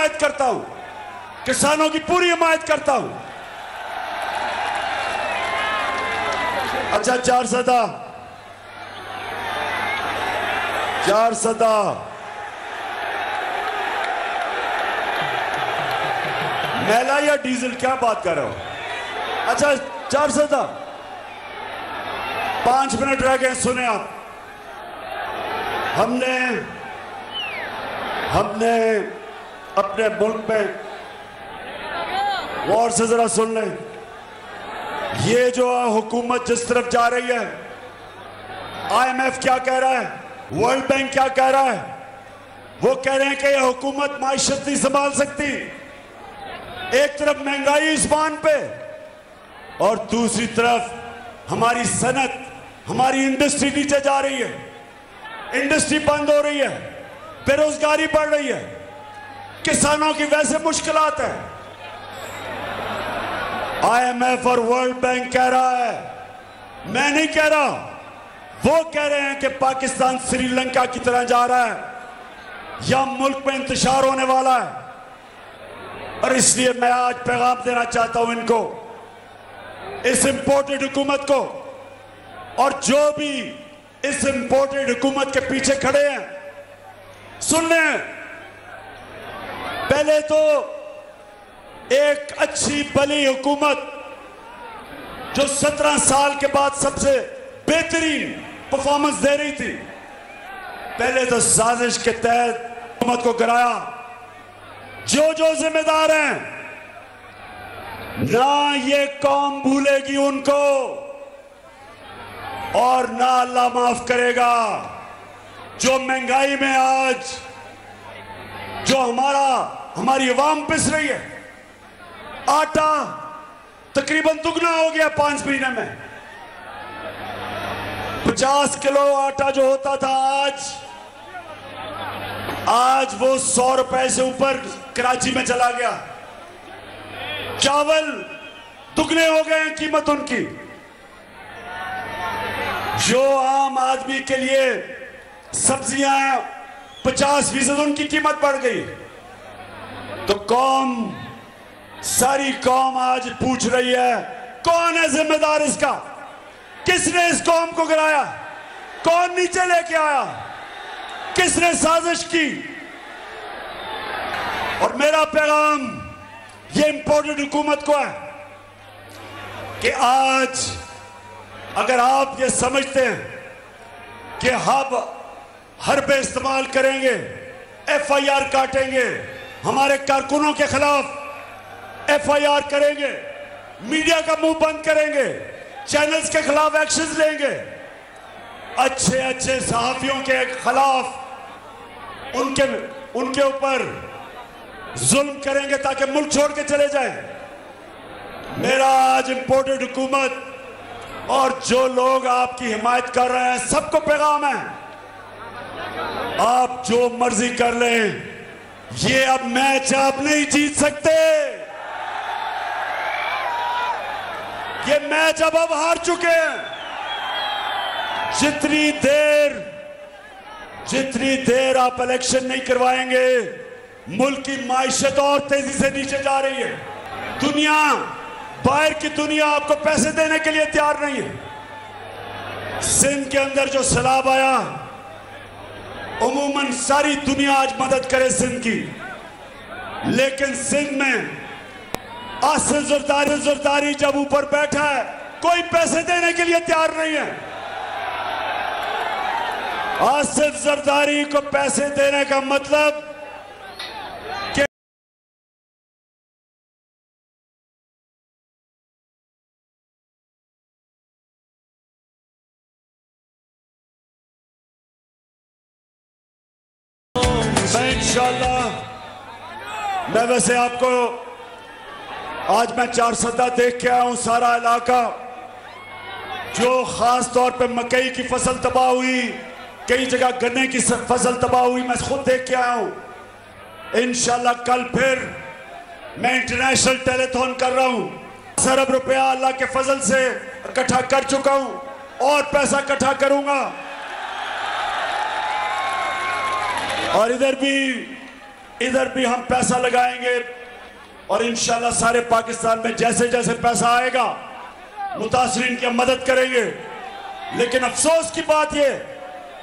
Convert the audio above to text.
हिमायत करता हूं, किसानों की पूरी हिमायत करता हूं। अच्छा, चार सदा मैला या डीजल, क्या बात कर रहे हो? अच्छा, 400 5 मिनट रह गए, सुने आप। हमने अपने मुल्क में गौर से जरा सुन लें, ये जो हुकूमत जिस तरफ जा रही है, IMF क्या कह रहा है, वर्ल्ड बैंक क्या कह रहा है, वो कह रहे हैं कि यह हुकूमत माइशत नहीं संभाल सकती। एक तरफ महंगाई इस्पान पे और दूसरी तरफ हमारी सनत, हमारी इंडस्ट्री नीचे जा रही है, इंडस्ट्री बंद हो रही है, बेरोजगारी बढ़ रही है, किसानों की वैसे मुश्किलात है। IMF और वर्ल्ड बैंक कह रहा है, मैं नहीं कह रहा, वो कह रहे हैं कि पाकिस्तान श्रीलंका की तरह जा रहा है या मुल्क में इंतशार होने वाला है। और इसलिए मैं आज पैगाम देना चाहता हूं इनको, इस इंपोर्टेड हुकूमत को, और जो भी इस इंपोर्टेड हुकूमत के पीछे खड़े हैं, सुन लें, पहले तो एक अच्छी भली हुकूमत जो 17 साल के बाद सबसे बेहतरीन परफॉर्मेंस दे रही थी, पहले तो साजिश के तहत हुकूमत को गिराया। जो जिम्मेदार हैं, ना ये कौम भूलेगी उनको और ना अल्लाह माफ करेगा। जो महंगाई में आज जो हमारी अवाम पिस रही है, आटा तकरीबन दुगना हो गया 5 महीने में। 50 किलो आटा जो होता था आज वो 100 रुपए से ऊपर कराची में चला गया। चावल दुगने हो गए हैं कीमत उनकी। जो आम आदमी के लिए सब्जियां 50% उनकी कीमत बढ़ गई। तो सारी कौम आज पूछ रही है, कौन है जिम्मेदार इसका? किसने इस कौम को गिराया? कौन नीचे लेके आया? किसने साजिश की? और मेरा पैगाम ये इंपोर्टेड हुकूमत को है कि आज अगर आप ये समझते हैं कि हम हरबे इस्तेमाल करेंगे, FIR काटेंगे, हमारे कारकुनों के खिलाफ FIR करेंगे, मीडिया का मुंह बंद करेंगे, चैनल्स के खिलाफ एक्शन लेंगे, अच्छे सहाफियों के खिलाफ उनके ऊपर जुल्म करेंगे ताकि मुल्क छोड़ के चले जाए। मेरा आज इंपोर्टेड हुकूमत और जो लोग आपकी हिमायत कर रहे हैं, सबको पैगाम है, आप जो मर्जी कर लें, ये अब मैच आप नहीं जीत सकते। ये मैच अब हार चुके हैं। जितनी देर आप इलेक्शन नहीं करवाएंगे, मुल्क की माइशत और तेजी से नीचे जा रही है। बाहर की दुनिया आपको पैसे देने के लिए तैयार नहीं है। सिंध के अंदर जो सैलाब आया, उमूमन सारी दुनिया आज मदद करे सिंध की, लेकिन सिंध में आसिफ जरदारी जब ऊपर बैठा है, कोई पैसे देने के लिए तैयार नहीं है। आसिफ जरदारी को पैसे देने का मतलब कि इंशाअल्लाह मैं वैसे आपको आज मैं 4 सदा देख के आया हूं। सारा इलाका जो खास तौर पे मकई की फसल तबाह हुई, कई जगह गन्ने की फसल तबाह हुई, मैं खुद देख के आया हूं। इंशाल्लाह कल फिर मैं इंटरनेशनल टेलीथॉन कर रहा हूं। 10 अरब रुपया अल्लाह के फजल से इकट्ठा कर चुका हूं और पैसा इकट्ठा करूंगा। और इधर भी इधर भी हम पैसा लगाएंगे और इंशाल्लाह सारे पाकिस्तान में जैसे जैसे पैसा आएगा मुतासरीन की मदद करेंगे। लेकिन अफसोस की बात यह